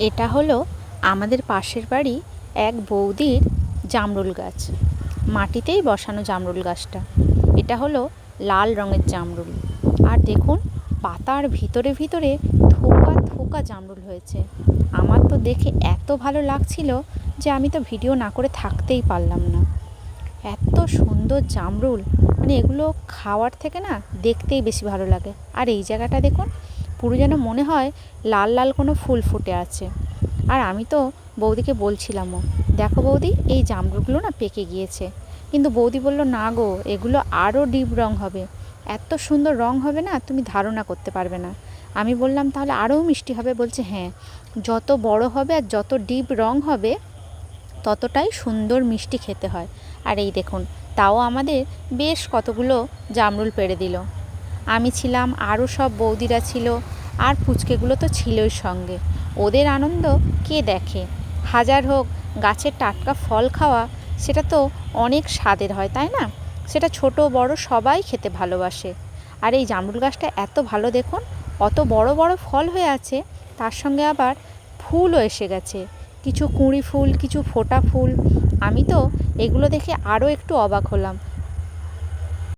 এটা হলো আমাদের পাশের বাড়ি এক বৌদির জামরুল গাছ। মাটিতেই বসানো জামরুল গাছটা। এটা হলো লাল রঙের জামরুল। আর দেখুন পাতার ভিতরে ভিতরে থোকা থোকা জামরুল হয়েছে। আমার তো দেখে এত ভালো লাগছিল যে আমি তো ভিডিও না করে থাকতেই পারলাম না। এত সুন্দর জামরুল, মানে এগুলো খাওয়ার থেকে না দেখতেই বেশি ভালো লাগে। আর এই জায়গাটা দেখুন, পুরো যেন মনে হয় লাল লাল কোনো ফুল ফুটে আছে। আর আমি তো বৌদিকে বলছিলামও, দেখো বৌদি এই জামরুলগুলো না পেকে গিয়েছে। কিন্তু বৌদি বলল, না গো, এগুলো আরও ডিপ রং হবে, এত সুন্দর রং হবে না তুমি ধারণা করতে পারবে না। আমি বললাম, তাহলে আরও মিষ্টি হবে? বলছে হ্যাঁ, যত বড় হবে আর যত ডিপ রং হবে ততটাই সুন্দর মিষ্টি খেতে হয়। আর এই দেখুন, তাও আমাদের বেশ কতগুলো জামরুল পেড়ে দিল। আমি ছিলাম, আরও সব বৌদিরা ছিল, আর পুচকেগুলো তো ছিলই সঙ্গে। ওদের আনন্দ কে দেখে? হাজার হোক, গাছের টাটকা ফল খাওয়া সেটা তো অনেক স্বাদের হয়, তাই না? সেটা ছোট বড় সবাই খেতে ভালোবাসে। আর এই জামরুল গাছটা এত ভালো, দেখুন অত বড় বড় ফল হয়ে আছে, তার সঙ্গে আবার ফুলও এসে গেছে, কিছু কুঁড়ি ফুল, কিছু ফোটা ফুল। আমি তো এগুলো দেখে আরও একটু অবাক হলাম।